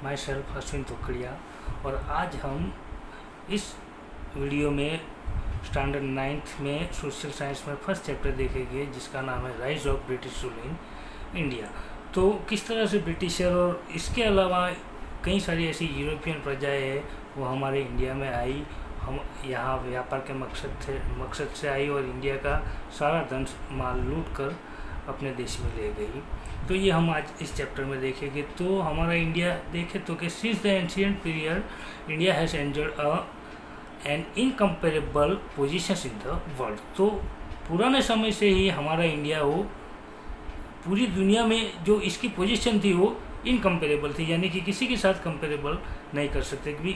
My self Ashwin तोकड़िया। और आज हम इस वीडियो में स्टैंडर्ड 9th में सोशल साइंस में फर्स्ट चैप्टर देखेंगे जिसका नाम है rise of British rule in India. तो किस तरह से ब्रिटिशर और इसके अलावा कई सारी ऐसी यूरोपियन प्रजाएं हैं वो हमारे इंडिया में आई, हम यहाँ व्यापार के मकसद से आई और इंडिया का सारा धन माल लूट कर अपने देश में ले गई। तो ये हम आज इस चैप्टर में देखेंगे। तो हमारा इंडिया देखें तो कि since the ancient period India has enjoyed an incomparable position in the world. तो पुराने समय से ही हमारा इंडिया वो पूरी दुनिया में जो इसकी पोजीशन थी वो इनकम्पेरेबल थी, यानी कि किसी के साथ कंपेरेबल नहीं कर सकते। क्योंकि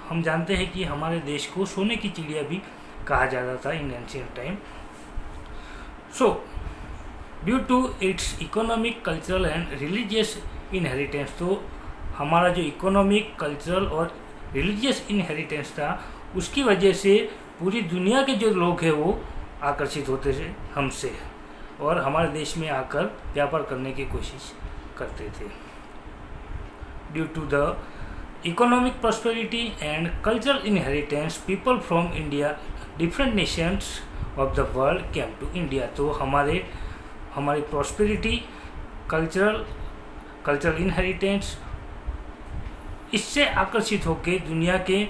हम जानते हैं कि हमारे देश को सोने की चिड़िया भी कहा जाता था in ancient time. So due to its economic, cultural and religious inheritance, तो हमारा जो इकोनॉमिक, कल्चरल और रिलीजियस इनहेरिटेंस था उसकी वजह से पूरी दुनिया के जो लोग हैं वो आकर्षित होते थे हमसे और हमारे देश में आकर व्यापार करने की कोशिश करते थे। Due to the economic prosperity and cultural inheritance people from India, different nations of the world came to India. तो हमारी प्रॉस्पेरिटी, कल्चरल इनहेरिटेंस, इससे आकर्षित होकर दुनिया के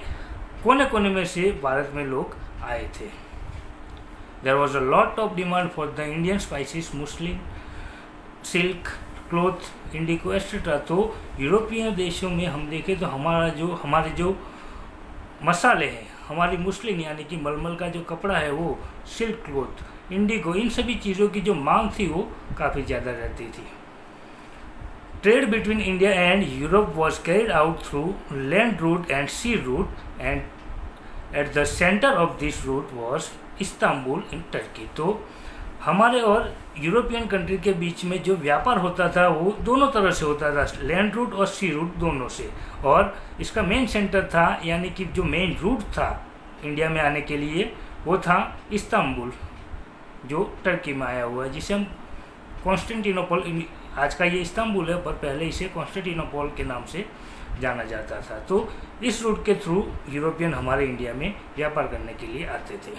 कोने कोने में से भारत में लोग आए थे। There was a lot of demand for the Indian spices, muslin, silk, cloth, indigo etcetera. तो यूरोपियन देशों में हम देखें तो हमारे जो मसाले हैं, हमारी मुस्लिम यानी कि मलमल का जो कपड़ा है वो, सिल्क क्लोथ, इंडिगो, इन सभी चीज़ों की जो मांग थी वो काफ़ी ज़्यादा रहती थी। Trade between India and Europe was carried out through land route and sea route and at the centre of this route was Istanbul in Turkey. तो हमारे और यूरोपियन कंट्री के बीच में जो व्यापार होता था वो दोनों तरह से होता था, लैंड रूट और सी रूट दोनों से। और इसका मेन सेंटर था, यानी कि जो मेन रूट था इंडिया में आने के लिए वो था इस्तांबुल, जो टर्की में आया हुआ है, जिसे हम कॉन्स्टेंटिनोपल, आज का ये इस्तांबुल है पर पहले इसे कॉन्स्टेंटिनोपल के नाम से जाना जाता था। तो इस रूट के थ्रू यूरोपियन हमारे इंडिया में व्यापार करने के लिए आते थे।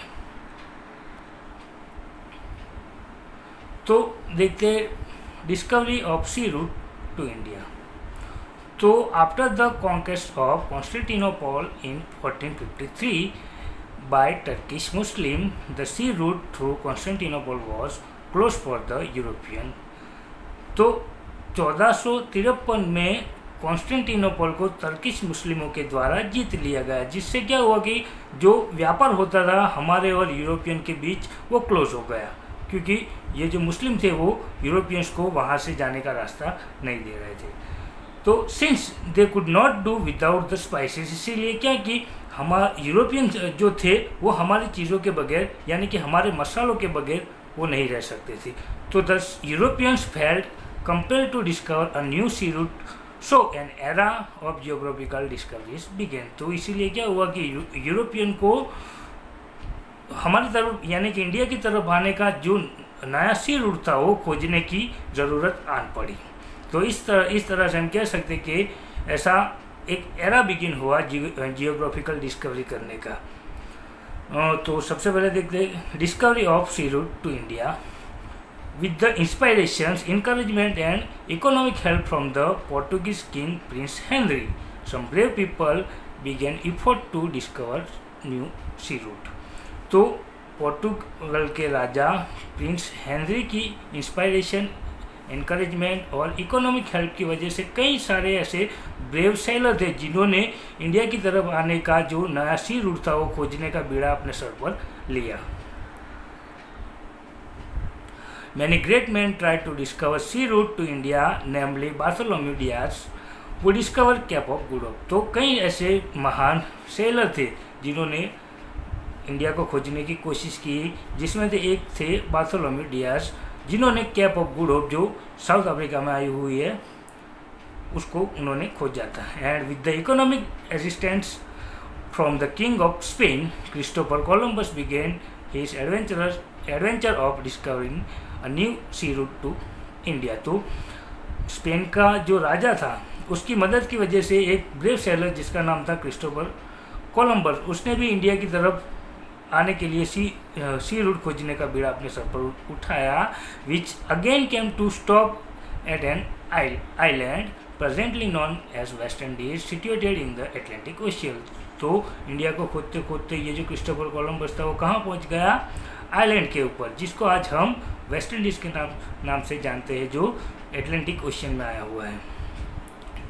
तो देखते discovery of sea route to India. तो after the conquest of Constantinople in 1453 by Turkish Muslim, the sea route through Constantinople was closed for the European। तो 1453 में कॉन्स्टेंटिनोपल को तर्किश मुस्लिमों के द्वारा जीत लिया गया, जिससे क्या हुआ कि जो व्यापार होता था हमारे और यूरोपियन के बीच वो क्लोज हो गया, क्योंकि ये जो मुस्लिम थे वो यूरोपियंस को वहाँ से जाने का रास्ता नहीं दे रहे थे। तो since they could not do without the spices, इसीलिए क्या कि हमारे यूरोपियन जो थे वो हमारी चीज़ों के बगैर, यानी कि हमारे मसालों के बगैर वो नहीं रह सकते थे। तो the Europeans felt compelled to discover a new sea route, so an era of geographical discoveries began. तो इसीलिए क्या हुआ कि यूरोपियन को हमारी तरफ, यानी कि इंडिया की तरफ आने का जो नया सी रूट था वो खोजने की ज़रूरत आन पड़ी। तो इस तरह से हम कह सकते कि ऐसा एक एरा बिगिन हुआ जियोग्राफिकल डिस्कवरी करने का। तो सबसे पहले देखते discovery of sea route to India with the inspirations, encouragement and economic help from the Portuguese king prince Henry, some brave people began effort to discover new sea route. तो Portugal के राजा prince Henry की inspiration, encouragement और economic help की वजह से कई सारे ऐसे ब्रेव सेलर थे जिन्होंने इंडिया की तरफ आने का जो नया सी रूट था वो खोजने का बीड़ा अपने सर पर लिया। Many great man try to discover sea route to India, namely Bartholomew Dias वो discover cape of good hope. तो कई ऐसे महान सेलर थे जिन्होंने इंडिया को खोजने की कोशिश की, जिसमें से एक थे बार्थोलोम्यू डियाज, जिन्होंने कैप ऑफ गुड होप जो साउथ अफ्रीका में आई हुई है उसको उन्होंने खोजा था। And with the economic assistance from the king of Spain, Christopher Columbus began his adventure of discovering a new sea route to India. तो स्पेन का जो राजा था उसकी मदद की वजह से एक ब्रेव सेलर जिसका नाम था क्रिस्टोफर कोलंबस, उसने भी इंडिया की तरफ आने के लिए सी रूट खोजने का बीड़ा अपने सर पर उठाया, which again came to stop at an island presently known as West Indies situated in the Atlantic Ocean. तो इंडिया को खोदते खोदते ये जो क्रिस्टोफर कोलंबस था वो कहाँ पहुँच गया? आइलैंड के ऊपर, जिसको आज हम वेस्ट इंडीज़ के नाम से जानते हैं, जो एटलांटिक ओशियन में आया हुआ है।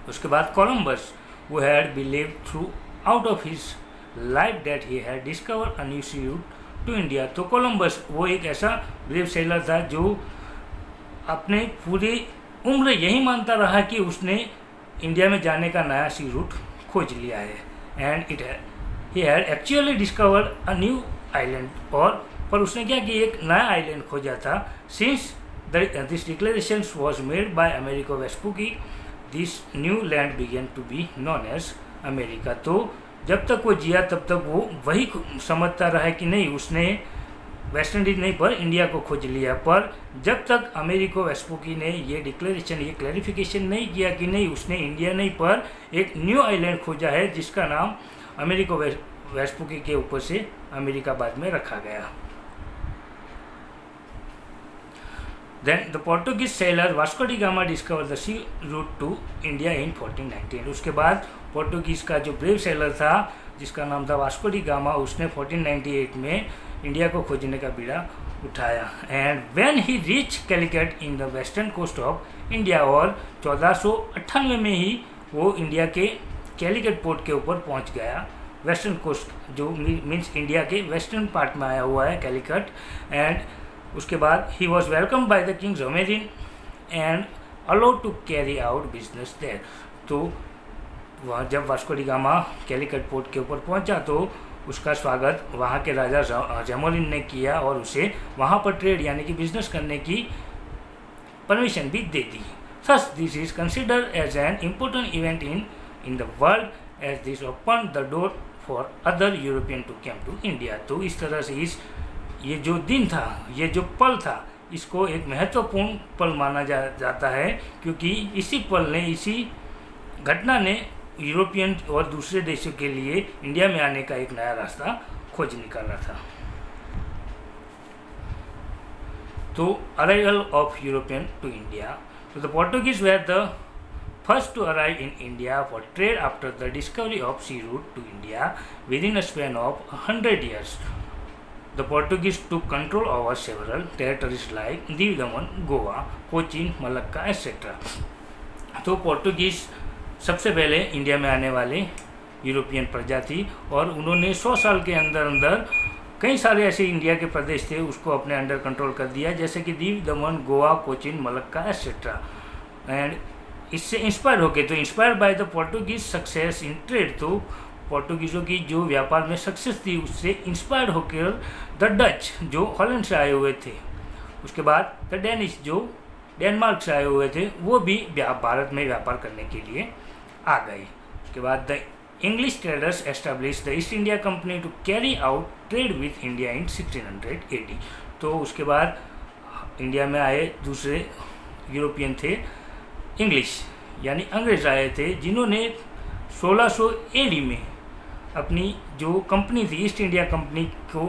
उसके बाद कोलंबस वो had believe throughout of his life that he had discover a new sea route to India. तो कोलंबस वो एक ऐसा ब्रेव सेलर था जो अपने पूरी उम्र यही मानता रहा कि उसने इंडिया में जाने का नया सी रूट खोज लिया है, and he had actually discovered a new island. और पर उसने क्या कि एक नया आइलैंड खोजा था। Since this declaration was made by Amerigo Vespucci, this new land began to be known as America. तो जब तक वो जिया तब तक वो वही समझता रहा कि नहीं, उसने वेस्ट इंडीज नहीं पर इंडिया को खोज लिया। पर जब तक अमेरिको वेस्पुकी ने ये डिक्लेरेशन, ये क्लैरिफिकेशन नहीं किया कि नहीं, उसने इंडिया नहीं पर एक न्यू आइलैंड खोजा है जिसका नाम अमेरिको वेस्पुकी के ऊपर से अमेरिका बाद में रखा गया। Then the Portuguese sailor Vasco da Gama discovered the sea route to India in 1498। उसके बाद पोर्टुगीज का जो ब्रेव सेलर था जिसका नाम था वास्को डी गामा, उसने 1498 में इंडिया को खोजने का बीड़ा उठाया। And when he reach Calicut in the western coast of India, और 1498 में ही वो इंडिया के कैलिकट पोर्ट के ऊपर पहुंच गया। वेस्टर्न कोस्ट जो मीन्स इंडिया के वेस्टर्न पार्ट में आया हुआ है कैलिकट। एंड उसके बाद ही was welcome by the king Zamorin and allowed to carry out business there. तो वहाँ जब Vasco da Gama Calicut port के ऊपर पहुँचा तो उसका स्वागत वहाँ के राजा जोमेरिन ने किया और उसे वहाँ पर ट्रेड यानी कि बिजनेस करने की परमिशन भी दे दी। Thus this is considered as an important event in the world, as this opened the door for other European to come to India। तो इस तरह से ये जो दिन था, ये जो पल था, इसको एक महत्वपूर्ण पल माना जाता है, क्योंकि इसी पल ने, इसी घटना ने यूरोपियन और दूसरे देशों के लिए इंडिया में आने का एक नया रास्ता खोज निकाला था। तो arrival of European to India. तो the Portuguese were the first to arrive in India for trade after the discovery of sea route to India within a span of 100 years। The Portuguese took control over several territories like Diu Daman, Goa, Cochin, Malacca etc। तो Portuguese सबसे पहले India में आने वाले European प्रजा थी और उन्होंने 100 साल के अंदर अंदर कई सारे ऐसे इंडिया के प्रदेश थे उसको अपने अंडर कंट्रोल कर दिया, जैसे कि Diu Daman, Goa, Cochin, Malacca etcetera. And इससे इंस्पायर हो गए, तो inspire by the Portuguese success in trade. तो पोर्टुगीज़ों की जो व्यापार में सक्सेस थी उससे इंस्पायर होकर द डच जो हॉलैंड से आए हुए थे, उसके बाद द डेनिश जो डेनमार्क से आए हुए थे, वो भी भारत में व्यापार करने के लिए आ गए। उसके बाद the English traders establish the East India Company to carry out trade with India in 1600 AD। तो उसके बाद इंडिया में आए दूसरे यूरोपियन थे इंग्लिश यानी अंग्रेज आए थे, जिन्होंने 1600 AD में अपनी जो कंपनी थी ईस्ट इंडिया कंपनी को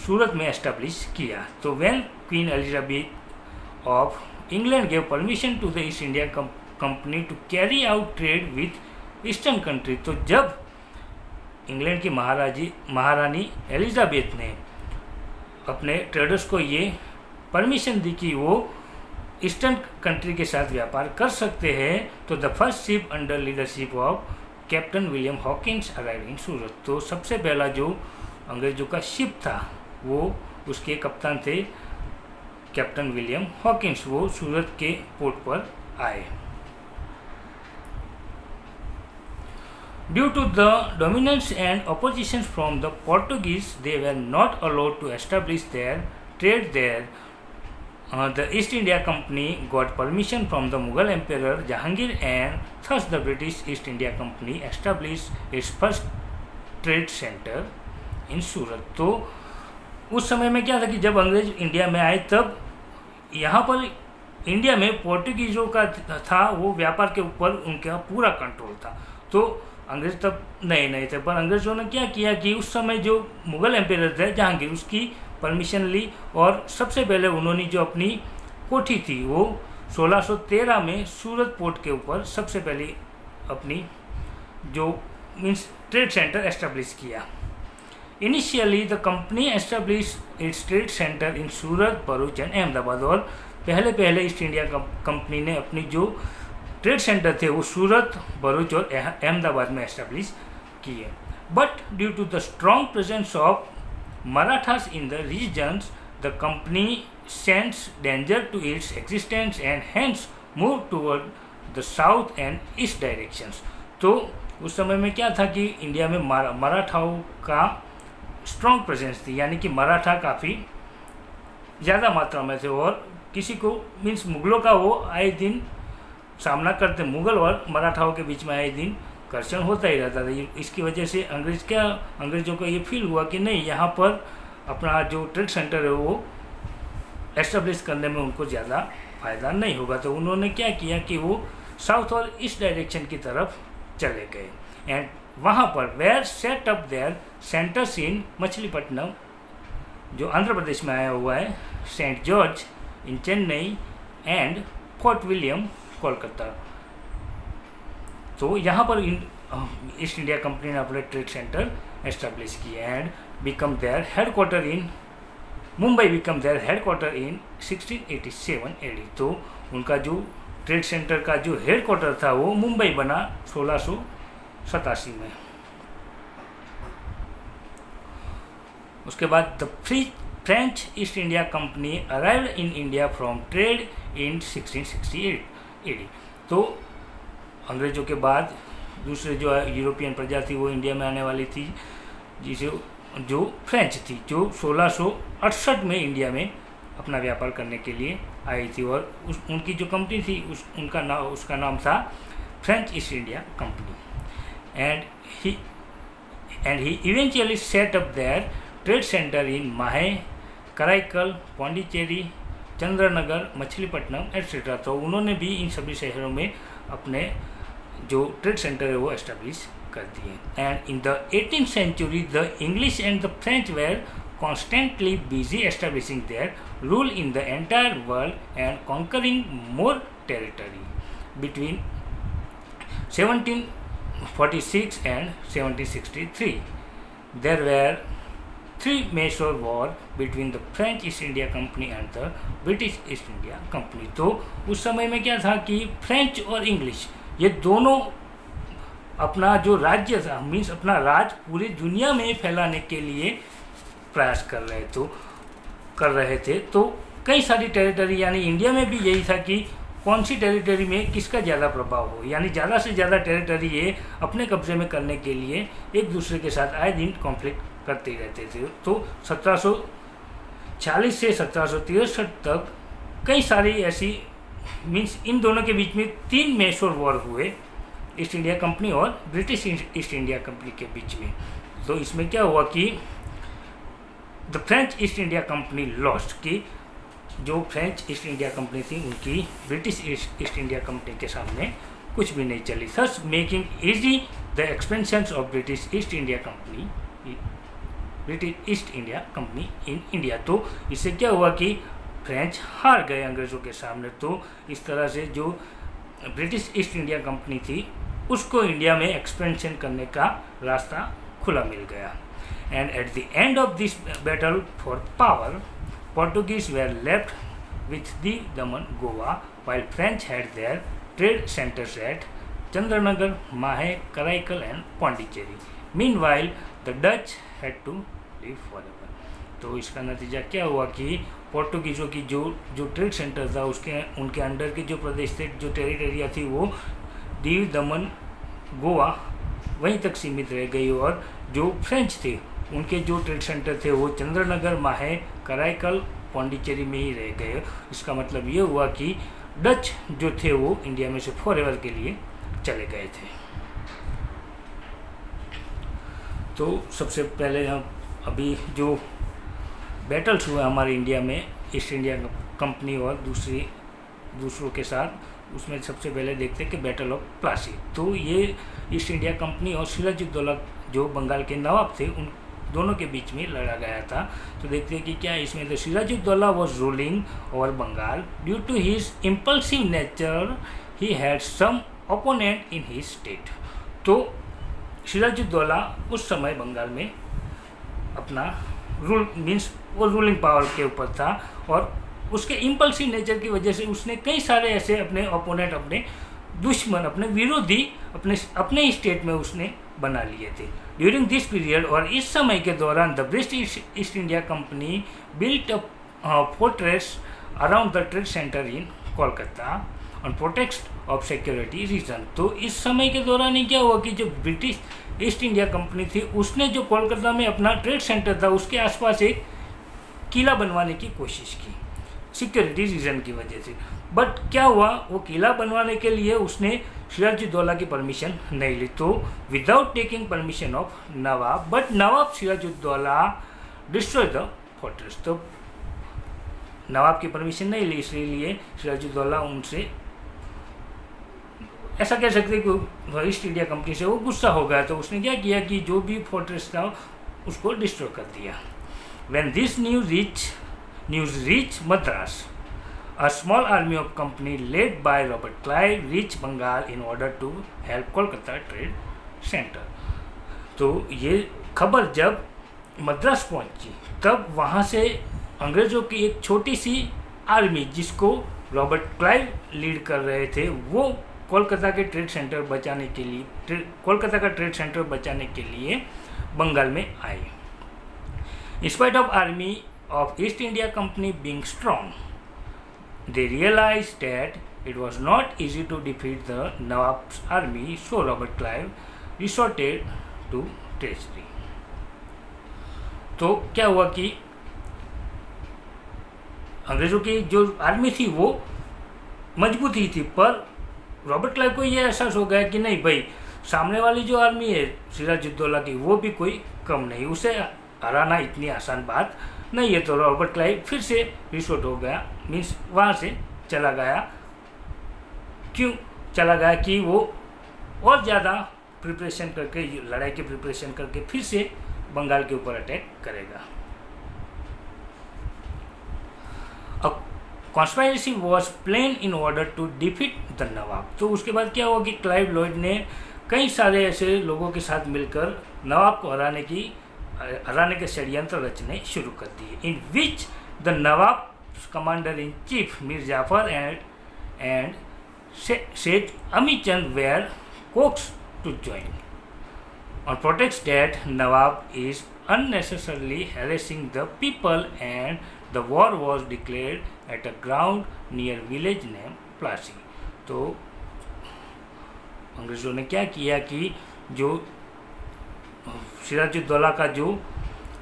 सूरत में एस्टैब्लिश किया। तो when Queen Elizabeth of England gave permission to the East India Company to carry out trade with eastern country, तो जब इंग्लैंड की महारानी एलिजाबेथ ने अपने ट्रेडर्स को ये परमिशन दी कि वो ईस्टर्न कंट्री के साथ व्यापार कर सकते हैं, तो the first ship under leadership of captain William Hawkins arrive in Surat. तो सबसे पहला जो अंग्रेजों का शिप था वो उसके कप्तान थे कैप्टन विलियम हॉकिंस, वो सूरत के पोर्ट पर आए। Due to the dominance and opposition from the Portuguese, they were not allowed to establish their trade there. The East India Company got permission from the Mughal Emperor Jahangir, and thus the British East India Company established its first trade center in Surat। तो उस समय में क्या था कि जब अंग्रेज India में आए तब यहाँ पर इंडिया में पोर्टुगीज़ों का था, वो व्यापार के ऊपर उनका पूरा कंट्रोल था। तो अंग्रेज तब नए नए थे, पर अंग्रेज़ों ने क्या किया कि उस समय जो मुग़ल एम्पायर थे जहांगीर, उसकी परमिशन ली और सबसे पहले उन्होंने जो अपनी कोठी थी वो 1613 में सूरत पोर्ट के ऊपर सबसे पहले अपनी जो मीन्स ट्रेड सेंटर एस्टेब्लिश किया। Initially the company establish it's trade centre in Surat, Bharuch and Ahmedabad. और पहले ईस्ट इंडिया कंपनी ने अपनी जो ट्रेड सेंटर थे वो सूरत, भरूच और अहमदाबाद में एस्टेब्लिश किए। But due to the strong presence of Marathas in the regions, the company sense danger to its existence and hence move toward the south and east directions. तो उस समय में क्या था कि इंडिया में मराठाओं का स्ट्रॉन्ग प्रेजेंस थी, यानी कि मराठा काफ़ी ज़्यादा मात्रा में थे और किसी को मीन्स मुग़लों का वो आए दिन सामना करते, मुग़ल और मराठाओं के बीच में आए दिन घर्षण होता ही रहता था। इसकी वजह से अंग्रेज़ों को ये फील हुआ कि नहीं, यहाँ पर अपना जो ट्रेड सेंटर है वो एस्टेब्लिश करने में उनको ज़्यादा फ़ायदा नहीं होगा। तो उन्होंने क्या किया कि वो साउथ और ईस्ट डायरेक्शन की तरफ चले गए एंड वहाँ पर where set up their centres in Machilipatnam, जो आंध्र प्रदेश में आया हुआ है, Saint George in Chennai and Fort William Kolkata. तो यहाँ पर ईस्ट इंडिया कंपनी ने अपने ट्रेड सेंटर एस्टेब्लिश किए and become their headquarter in Mumbai, become their headquarter in 1687 AD. तो उनका जो ट्रेड सेंटर का जो हेडक्वार्टर था वो मुंबई बना 1687 में। उसके बाद the French East India Company arrived in India from trade in 1668 AD. तो अंग्रेजों के बाद दूसरे जो यूरोपियन प्रजा थी वो इंडिया में आने वाली थी, जिसे जो फ्रेंच थी, जो 1668 में इंडिया में अपना व्यापार करने के लिए आई थी और उनकी जो कंपनी थी उसका नाम था French East India company. And he eventually set up their trade centre in Mahe, Karaikal, Pondicherry, Chandernagore, Machilipatnam etcetera. तो उन्होंने भी इन सभी शहरों में अपने जो ट्रेड सेंटर है वो एस्टेब्लिश कर दिए। And in the 18th century the English and the French were constantly busy establishing their rule in the entire world and conquering more territory. Between 1746 and 1763, there were three major wars between the French East India Company and the British East India Company. तो उस समय में क्या था कि French और English ये दोनों अपना जो राज्य था, मीन्स अपना राज पूरी दुनिया में फैलाने के लिए प्रयास कर रहे थे। तो कई सारी टेरिटरी, यानी इंडिया में भी यही था कि कौन सी टेरिटरी में किसका ज़्यादा प्रभाव हो, यानी ज़्यादा से ज़्यादा टेरिटरी ये अपने कब्जे में करने के लिए एक दूसरे के साथ आए दिन कॉन्फ्लिक्ट करते ही रहते थे। तो 1740 से 1763 तक कई सारी ऐसी मीन्स इन दोनों के बीच में 3 मेजर वॉर हुए, ईस्ट इंडिया कंपनी और ब्रिटिश ईस्ट इंडिया कंपनी के बीच में। तो इसमें क्या हुआ कि the French East India company lost, कि जो फ्रेंच ईस्ट इंडिया कंपनी थी उनकी ब्रिटिश ईस्ट इंडिया कंपनी के सामने कुछ भी नहीं चली, thus making easy the expansion of British East India company in India. तो इससे क्या हुआ कि फ्रेंच हार गए अंग्रेज़ों के सामने। तो इस तरह से जो ब्रिटिश ईस्ट इंडिया कंपनी थी उसको इंडिया में एक्सपेंशन करने का रास्ता खुला मिल गया। And at the end of this battle for power, Portuguese were left with the Daman, Goa, while French had their trade centers at Chandranagar, Mahe, Karaikal and Pondicherry. Meanwhile, the Dutch had to live forever. तो इसका नतीजा क्या हुआ कि पोर्टुगीज़ों की जो trade centre था उनके अंडर के जो प्रदेश थे, जो टेरिटरिया थी वो दीव, दमन, गोवा वहीं तक सीमित रह गई और जो फ्रेंच थे उनके जो ट्रेड सेंटर थे वो चंद्रनगर, माहे, कराईकल, पौंडीचेरी में ही रह गए। इसका मतलब ये हुआ कि डच जो थे वो इंडिया में से फॉरएवर के लिए चले गए थे। तो सबसे पहले हम अभी जो बैटल्स हुए हमारे इंडिया में ईस्ट इंडिया कंपनी और दूसरी दूसरों के साथ। उसमें सबसे पहले देखते हैं कि बैटल ऑफ प्लासी। तो ये ईस्ट इंडिया कंपनी और सिराजुद्दौला जो बंगाल के नवाब थे उन दोनों के बीच में लड़ा गया था। तो देखते हैं कि क्या इसमें the Sirajuddaula was ruling over Bengal due to his impulsive nature he had some opponent in his state. तो सिराजुद्दौला उस समय बंगाल में अपना रूल मीन्स वो रूलिंग पावर के ऊपर था और उसके इम्पल्सिव नेचर की वजह से उसने कई सारे ऐसे अपने ओपोनेंट, अपने दुश्मन, अपने विरोधी अपने ही स्टेट में उसने बना लिए थे। ड्यूरिंग दिस पीरियड और इस समय के दौरान the British East India Company built a fortress around the trade centre in Kolkata on protect of security reason. तो इस समय के दौरान ही क्या हुआ कि जो ब्रिटिश ईस्ट इंडिया कंपनी थी उसने जो कोलकाता में अपना ट्रेड सेंटर था उसके आसपास एक किला बनवाने की कोशिश की सिक्योरिटी रीजन की वजह से। बट क्या हुआ, वो किला बनवाने के लिए उसने सिराजुद्दौला की परमिशन नहीं ली। तो without taking permission of Nawab, but Nawab Sirajuddaula destroy the fortress. तो नवाब की परमिशन नहीं ली, इसलिए सिराजुद्दौला उनसे ऐसा कह सकते कि ईस्ट इंडिया कंपनी से वो गुस्सा हो गया। तो उसने क्या किया कि जो भी फोर्ट्रेस था उसको डिस्ट्रॉय कर दिया। When this news reach Madras, a small army of company led by Robert Clive reached Bengal in order to help Kolkata Trade Center। तो ये खबर जब मद्रास पहुंची तब वहाँ से अंग्रेज़ों की एक छोटी सी आर्मी जिसको रॉबर्ट क्लाइव लीड कर रहे थे वो कोलकाता के ट्रेड सेंटर बचाने के लिए कोलकाता का ट्रेड सेंटर बचाने के लिए बंगाल में आई। In spite of army of East India Company being strong, they realized that it was not easy to defeat the Nawab's army, so Robert Clive resorted to treachery। तो क्या हुआ कि अंग्रेजों की जो आर्मी थी वो मजबूत ही थी, पर रॉबर्ट क्लाइव को ये एहसास हो गया कि नहीं भाई, सामने वाली जो आर्मी है सिराजुद्दौला की वो भी कोई कम नहीं, उसे हराना इतनी आसान बात नहीं है। तो रॉबर्ट क्लाइव फिर से रिसोर्ट हो गया, मीन्स वहाँ से चला गया। क्यों चला गया कि वो और ज़्यादा प्रिपरेशन करके, लड़ाई की प्रिपरेशन करके फिर से बंगाल के ऊपर अटैक करेगा। Conspiracy was plan in order to defeat the nawab. तो उसके बाद क्या हुआ कि क्लाइव लॉयड ने कई सारे ऐसे लोगों के साथ मिलकर नवाब को हराने के षड्यंत्र रचने शुरू कर दिए। In which the nawab commander in chief Mir Jafar and Seth Amichand were coax to join on protest that Nawab is unnecessarily harassing the people, and the war was declared at a ground near village named Plassey। तो अंग्रेज़ों ने क्या किया कि जो सिराजुद्दौला का जो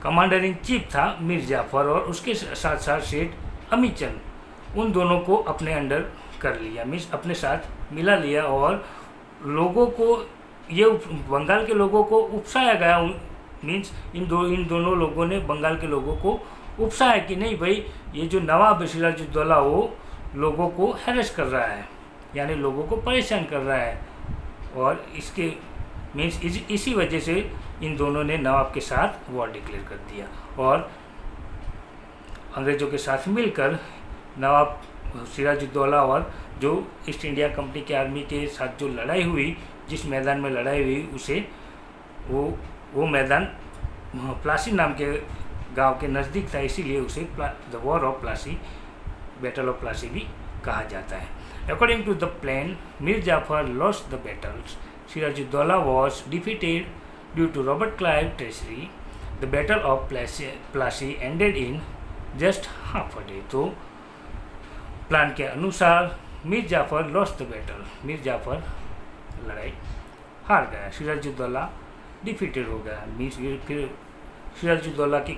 commander in chief था मीर जाफर और उसके साथ साथ सेठ अमीचंद, उन दोनों को अपने अंडर कर लिया, मीन्स अपने साथ मिला लिया और लोगों को ये बंगाल के लोगों को उकसाया गया। मीन्स इन दोनों लोगों ने बंगाल के लोगों को उकसाया कि नहीं भाई, ये जो नवाब सिराजुद्दौला वो लोगों को हैरेस कर रहा है, यानी लोगों को परेशान कर रहा है, और इसके मीन्स इसी वजह से इन दोनों ने नवाब के साथ वॉर डिक्लेयर कर दिया और अंग्रेज़ों के साथ मिलकर नवाब सिराजुद्दौला और जो ईस्ट इंडिया कंपनी की आर्मी के साथ जो लड़ाई हुई, जिस मैदान में लड़ाई हुई उसे वो मैदान प्लासी नाम के गांव के नज़दीक था, इसीलिए उसे the war of Plassey, battle of Plassey भी कहा जाता है। According to the plan, Mir Jafar lost the battles, Sirajuddaula was defeated due to Robert Clive treachery, the battle of Plassey ended in just half a day. तो प्लान के अनुसार Mir Jafar lost the battle, Mir Jafar लड़ाई हार गया, सिराजुद्दौला डिफीटेड हो गया। मीन्स फिर सिराजुद्दौला की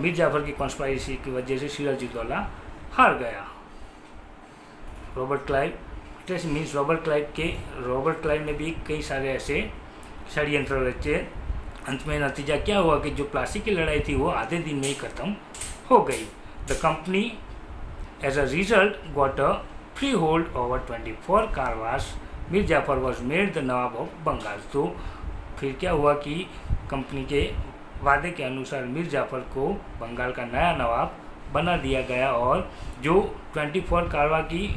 मीर जाफर की कॉन्स्पायरेसी की वजह से सिराजुद्दौला हार गया। Robert Clive means Robert Clive ने भी कई सारे ऐसे षड्यंत्र रचे। अंत में नतीजा क्या हुआ कि जो प्लासी की लड़ाई थी वो आधे दिन में ही खत्म हो गई। The company as a result got a freehold over 24 Karwas. Mir Jafar was made the Nawab of Bengal. तो फिर क्या हुआ कि कंपनी के वादे के अनुसार मीर जाफर को बंगाल का नया नवाब बना दिया गया और जो 24 कारवा की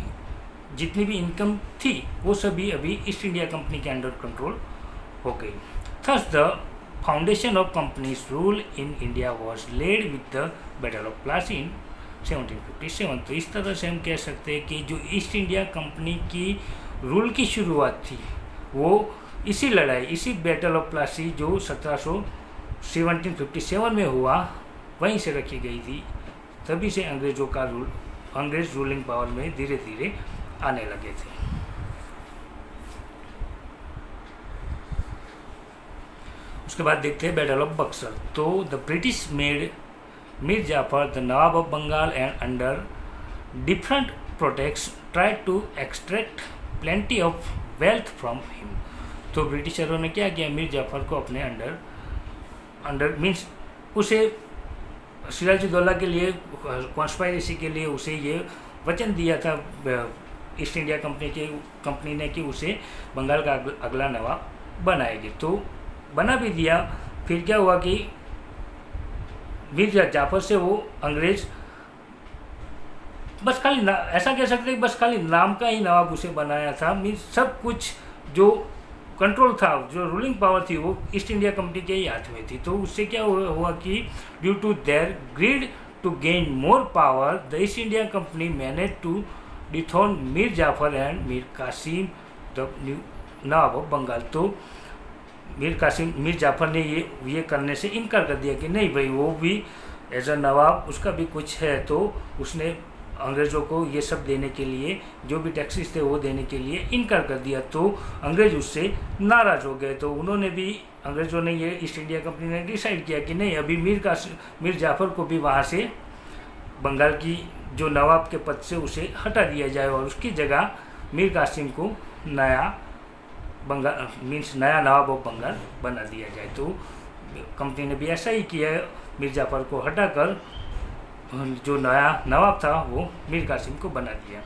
जितनी भी इनकम थी वो सभी अभी ईस्ट इंडिया कंपनी के अंडर कंट्रोल हो गई। Thus the foundation of company's rule in India was laid with the battle of Plassey in 1757। तो इस तरह से हम कह सकते हैं कि जो ईस्ट इंडिया कंपनी की रूल की शुरुआत थी वो इसी लड़ाई, इसी बैटल ऑफ प्लासी जो 1757 में हुआ वहीं से रखी गई थी। तभी से अंग्रेज़ों का अंग्रेज रूलिंग पावर में धीरे धीरे आने लगे थे। उसके बाद देखते हैं बैटल ऑफ बक्सर। तो the British made Mir Jafar the Nawab of Bengal and under different protects tried to extract plenty of wealth from him. तो ब्रिटिशरों ने क्या किया, मीर जाफर को अपने अंडर मीन्स उसे सिराजुद्दौला के लिए कॉन्स्पायरेसी के लिए उसे ये वचन दिया था ईस्ट इंडिया कंपनी ने कि उसे बंगाल का अगला नवाब बनाएगी। तो बना भी दिया। फिर क्या हुआ कि मीर जाफर से वो अंग्रेज बस खाली ऐसा कह सकते हैं बस खाली नाम का ही नवाब उसे बनाया था। मीन्स सब कुछ जो कंट्रोल था, जो रूलिंग पावर थी वो ईस्ट इंडिया कंपनी के ही हाथ में थी। तो उससे क्या हुआ कि due to their greed to gain more power the East India company manage to dethrone Mir Jafar and Mir Qasim the new nawab of Bengal. तो मीर जाफर ने ये करने से इनकार कर दिया कि नहीं भाई वो भी एज अ नवाब उसका भी कुछ है। तो उसने अंग्रेज़ों को ये सब देने के लिए, जो भी टैक्सेस थे वो देने के लिए इनकार कर दिया। तो अंग्रेज उससे नाराज़ हो गए। तो उन्होंने भी, अंग्रेज़ों ने ये ईस्ट इंडिया कंपनी ने डिसाइड किया कि नहीं अभी मीर जाफर को भी वहाँ से बंगाल की जो नवाब के पद से उसे हटा दिया जाए और उसकी जगह मीर कासिम को नया नवाब ऑफ बंगाल बना दिया जाए। तो कंपनी ने भी ऐसा ही किया, मीर जाफर को हटाकर जो नया नवाब था वो मीर कासिम को बना दिया।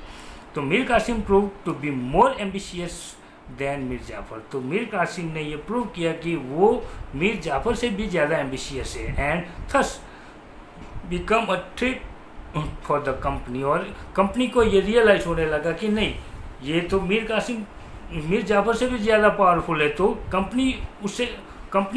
तो Mir Qasim prove to be more ambitious than Mir Jafar. तो मीर कासिम ने ये प्रूव किया कि वो मीर जाफर से भी ज़्यादा एम्बिशियस है and thus become a threat for the company. और कंपनी को ये रियलाइज होने लगा कि नहीं ये तो मीर जाफर से भी ज़्यादा पावरफुल है। तो कंपनी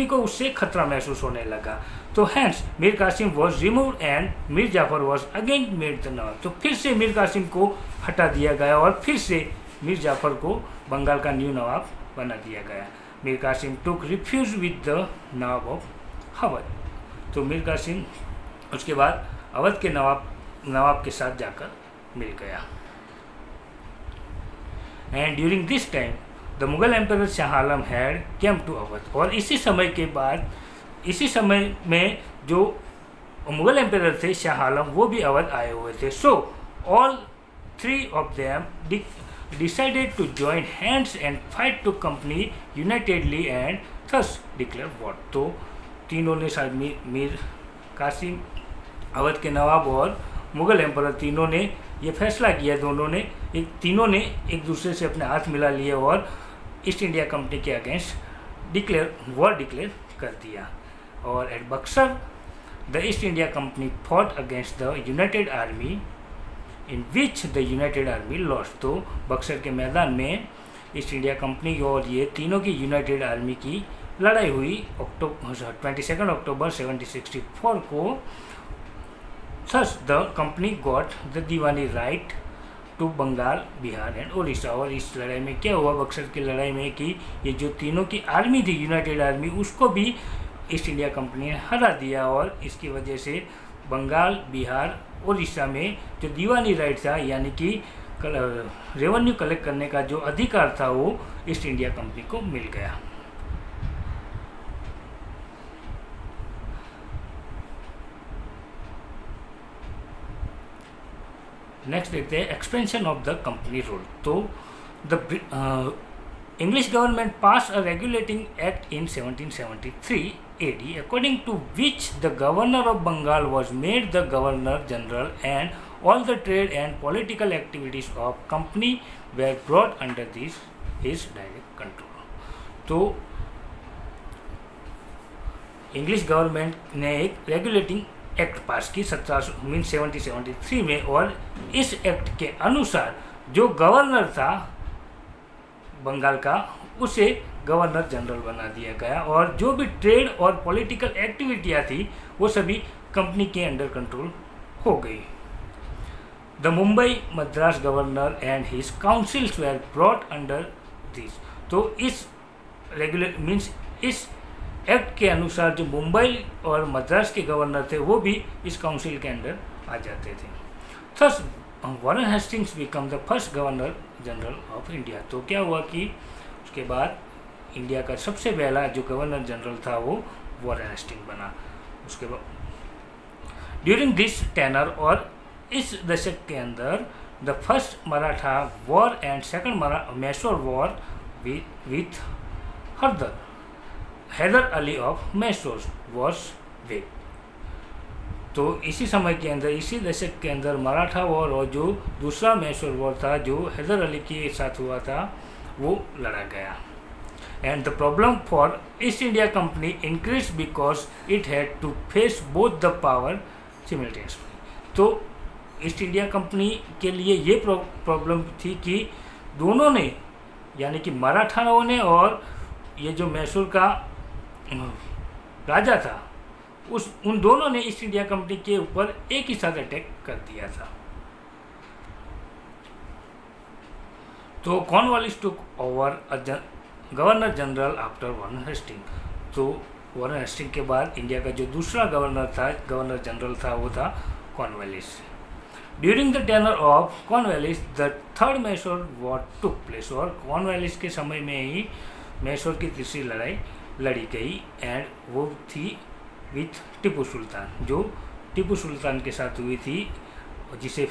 को उससे खतरा महसूस होने लगा। तो hence Mir Qasim was remove and Mir Jafar was again made the nawab. तो फिर से मीर कासिम को हटा दिया गया और फिर से मीर जाफर को बंगाल का न्यू नवाब बना दिया गया। Mir Qasim took refuge with the Nawab of Awadh. तो मीर कासिम उसके बाद अवध के नवाब के साथ जाकर मिल गया। And during this time the Mughal emperor Shah Alam had came to Awadh. और इसी समय में जो मुगल एम्परर थे शाह आलम वो भी अवध आए हुए थे। So all three of them decided to join hands and fight to company unitedly and thus declare war. तो तीनों ने शायद मीर कासिम, अवध के नवाब और मुगल एम्परर तीनों ने ये फैसला किया, तीनों ने एक दूसरे से अपने हाथ मिला लिए और ईस्ट इंडिया कंपनी के अगेंस्ट वॉर डिक्लेयर कर दिया। और at Buxar the East India Company fought against the united army in which the united army lost. तो बक्सर के मैदान में ईस्ट इंडिया कंपनी और ये तीनों की यूनाइटेड आर्मी की लड़ाई हुई 22 अक्टूबर 1764 को। Thus the company got the Diwani right to Bengal, Bihar and Orissa. और इस लड़ाई में क्या हुआ, बक्सर की लड़ाई में, कि ये जो तीनों की आर्मी थी यूनाइटेड आर्मी उसको भी ईस्ट इंडिया कंपनी ने हरा दिया। और इसकी वजह से बंगाल, बिहार, उड़ीसा में जो दीवानी राइट था यानी कि रेवेन्यू कलेक्ट करने का जो अधिकार था वो ईस्ट इंडिया कंपनी को मिल गया। नेक्स्ट देखते हैं expansion of the company rule. तो the English government pass a regulating act in 1773 AD according to which the governor of Bengal was made the governor general and all the trade and political activities of company were brought under his direct control. तो English government ने एक regulating act पास की 1773 में, और इस act के अनुसार जो गवर्नर था बंगाल का उसे गवर्नर जनरल बना दिया गया, और जो भी ट्रेड और पॉलिटिकल एक्टिविटियाँ थी वो सभी कंपनी के अंडर कंट्रोल हो गई. The Mumbai Madras governor and his councils were brought under this. तो इस इस एक्ट के अनुसार जो मुंबई और मद्रास के गवर्नर थे वो भी इस काउंसिल के अंडर आ जाते थे. Thus Warren Hastings become the first governor general of India. तो क्या हुआ कि उसके बाद इंडिया का सबसे पहला जो गवर्नर जनरल था वो वॉरेन हेस्टिंग बना. उसके बाद ड्यूरिंग दिस टेनर, और इस दशक के अंदर, the first Maratha war and second Mysore war with Haidar Ali of Mysore wars way. तो इसी समय के अंदर, इसी दशक के अंदर मराठा वॉर और जो दूसरा मैसूर वॉर था जो हैदर अली के साथ हुआ था वो लड़ा गया. And the problem for East India Company increase because it had to face both the power simultaneously. तो ईस्ट इंडिया कंपनी के लिए ये प्रॉब्लम थी कि दोनों ने, यानी कि मराठाओं ने और ये जो मैसूर का राजा था, उन दोनों ने ईस्ट इंडिया कंपनी के ऊपर एक ही साथ अटैक कर दिया था. तो Cornwallis took over governor general after Warren Hasting. तो वॉरेन हेस्टिंग के बाद इंडिया का जो दूसरा गवर्नर जनरल था वो था Cornwallis. During the tenure of Cornwallis the third Mysore war took place. और कॉर्नवालिस के समय में ही मैसूर की तीसरी लड़ाई लड़ी गई, एंड वो थी विथ टीपू सुल्तान, जो टीपू सुल्तान के साथ हुई थी, जिसे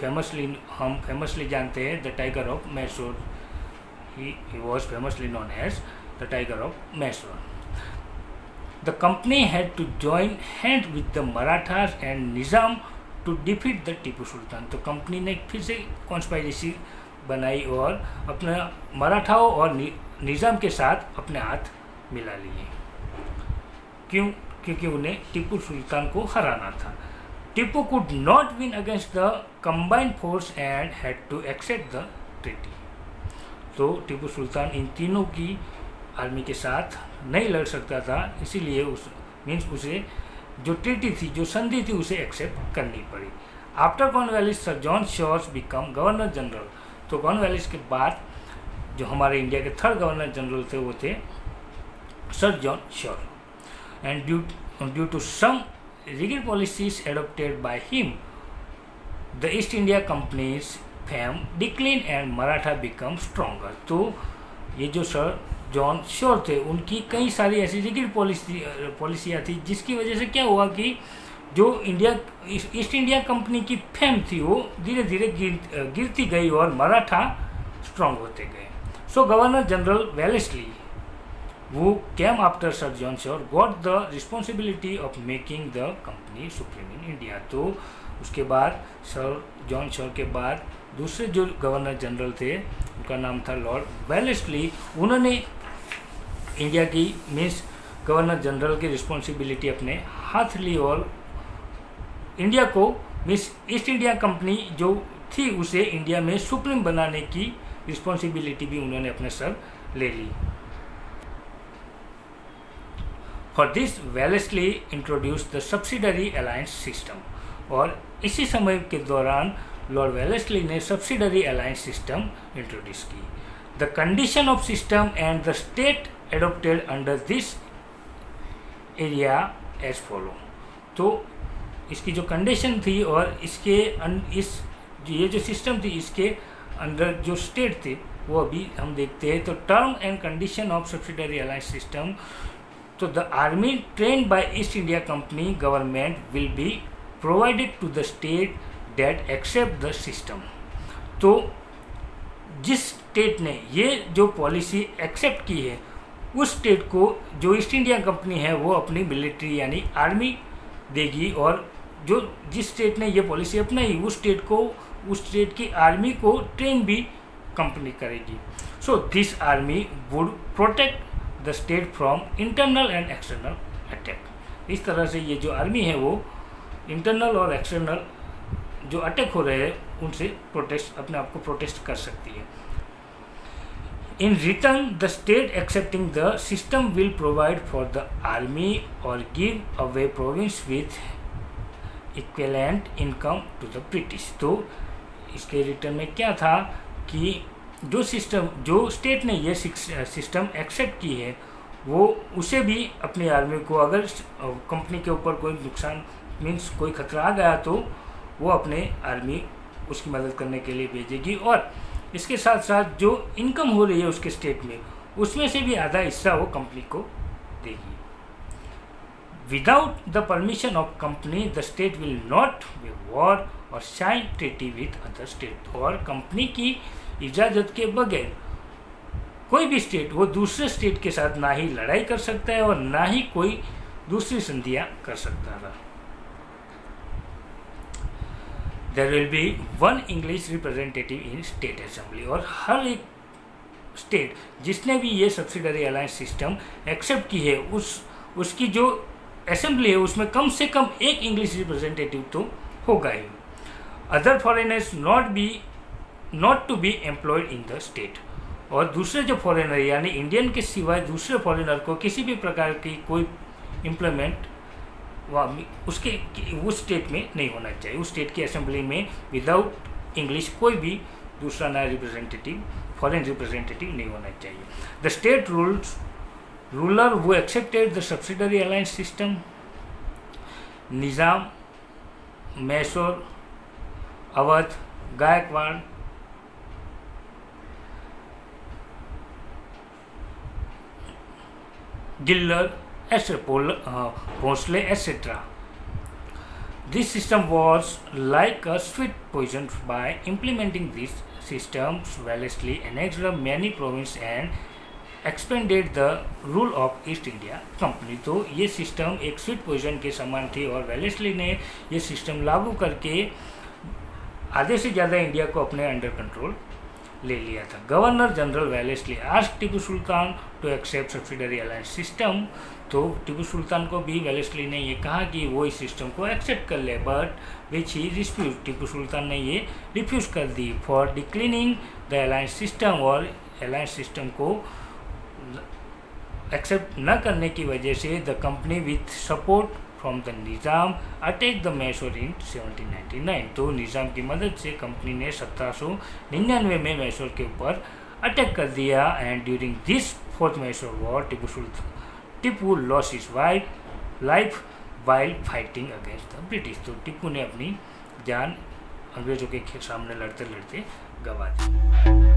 हम फेमसली जानते हैं the tiger of Mysore. he was famously known as the Tiger of Mysore. The company had to join hand with the Marathas and Nizam to defeat the Tipu Sultan. तो कंपनी ने फिर से कॉन्स्पायरेसी बनाई और अपना मराठाओं और निज़ाम के साथ अपने हाथ मिला लिए. क्योंकि उन्हें टीपू सुल्तान को हराना था. Tipu could not win against the combined force and had to accept the treaty. तो टीपू सुल्तान इन तीनों की आर्मी के साथ नहीं लड़ सकता था, इसीलिए उसे जो ट्रीटी थी, जो संधि थी, उसे एक्सेप्ट करनी पड़ी. After Cornwallis sir John shores become governor general. तो कॉर्नवालिस के बाद जो हमारे इंडिया के थर्ड गवर्नर जनरल थे वो थे Sir John Shore. And due to some rigid policies adopted by him the East India Company's fame decline and Maratha become stronger. तो ये जो सर जॉन शोर थे उनकी कई सारी ऐसी रिगिड पॉलिसियाँ थी, जिसकी वजह से क्या हुआ कि जो ईस्ट इंडिया कंपनी की फेम थी वो धीरे धीरे गिरती गई और मराठा स्ट्रॉन्ग होते गए. So governor general Wellesley who came after Sir John Shore got the responsibility of making the company supreme in India. तो उसके बाद सर जॉन शोर के बाद दूसरे जो गवर्नर जनरल थे उनका नाम था लॉर्ड वेलेस्ली. उन्होंने इंडिया की गवर्नर जनरल की रिस्पॉन्सिबिलिटी अपने हाथ ली और इंडिया को ईस्ट इंडिया कंपनी जो थी उसे इंडिया में सुप्रीम बनाने की रिस्पॉन्सिबिलिटी भी उन्होंने अपने सर ले ली. For this Wellesley introduce the subsidiary alliance system. और इसी समय के दौरान लॉर्ड वेलेस्ली ने सब्सिडरी अलायंस सिस्टम इंट्रोड्यूस की. The condition of system and the state adopted under this area as follow. तो इसकी जो कंडीशन थी और ये जो सिस्टम थी इसके अंदर जो स्टेट थे वो अभी हम देखते हैं. तो term and condition of subsidiary alliance system. तो the army trained by East India company government will be provided to the state that accept the system. तो जिस स्टेट ने ये जो पॉलिसी एक्सेप्ट की है उस स्टेट को जो ईस्ट इंडिया कंपनी है वो अपनी मिलिट्री यानी आर्मी देगी और जो जिस स्टेट ने ये पॉलिसी अपनाई उस स्टेट की आर्मी को ट्रेन भी कंपनी करेगी. So this army would protect the state from internal and external attack. इस तरह से ये जो आर्मी है वो इंटरनल और एक्सटर्नल जो अटैक हो रहे हैं उनसे अपने आप को प्रोटेस्ट कर सकती है. In return, the state accepting the system will provide for the army or give away province with equivalent income to the British. तो इसके रिटर्न में क्या था कि जो स्टेट ने ये सिस्टम एक्सेप्ट की है वो उसे भी अपनी आर्मी को, अगर कंपनी के ऊपर कोई नुकसान मीन्स कोई खतरा आ गया तो वो अपने आर्मी उसकी मदद करने के लिए भेजेगी, और इसके साथ साथ जो इनकम हो रही है उसके स्टेट में उसमें से भी आधा हिस्सा वो कंपनी को देगी. Without the permission of company the state will not be war और sign treaty with other state. और कंपनी की इजाज़त के बगैर कोई भी स्टेट वो दूसरे स्टेट के साथ ना ही लड़ाई कर सकता है और ना ही कोई दूसरी संधियाँ कर सकता था. There will be one English representative in state assembly. और हर एक स्टेट जिसने भी ये सब्सिडरी अलायंस सिस्टम एक्सेप्ट की है उसकी जो असेंबली है उसमें कम से कम एक इंग्लिश रिप्रेजेंटेटिव तो होगा ही. Other foreigners not to be employed in the state. और दूसरे जो फॉरेनर यानी इंडियन के सिवाय दूसरे फॉरेनर को किसी भी प्रकार की कोई एम्प्लॉयमेंट उस स्टेट में नहीं होना चाहिए. उस स्टेट की असेंबली में विदाउट इंग्लिश कोई भी दूसरा नया फॉरेन रिप्रेजेंटेटिव नहीं होना चाहिए. द स्टेट रूलर वो accepted the subsidiary alliance system Nizam, Mysore, Awadh, Gaikwad, गिल्लर, Bhosle, etc. This system was like a sweet poison. By implementing these systems, Wellesley annexed many provinces and expanded the rule of East India Company. तो ये system एक sweet poison के समान थी और Wellesley ने ये सिस्टम लागू करके आधे से ज़्यादा इंडिया को अपने अंडर कंट्रोल ले लिया था. Governor general Wellesley asked Tipu Sultan to accept subsidiary alliance system. तो टिपू सुल्तान को भी वेलेस्ली ने ये कहा कि वो इस सिस्टम को एक्सेप्ट कर ले, but which he refuse. Tipu Sultan ने ये रिफ्यूज कर दी for declining the alliance system. और अलायंस सिस्टम को एक्सेप्ट न करने की वजह से the company with support from the Nizam attack the Mysore in 1799. तो निज़ाम की मदद से कंपनी ने 1799 में मैसूर के ऊपर अटैक कर दिया. And during this fourth Mysore war Tipu loss his life while fighting against the British. तो टिपू ने अपनी जान अंग्रेज़ों के सामने लड़ते लड़ते गंवा दी.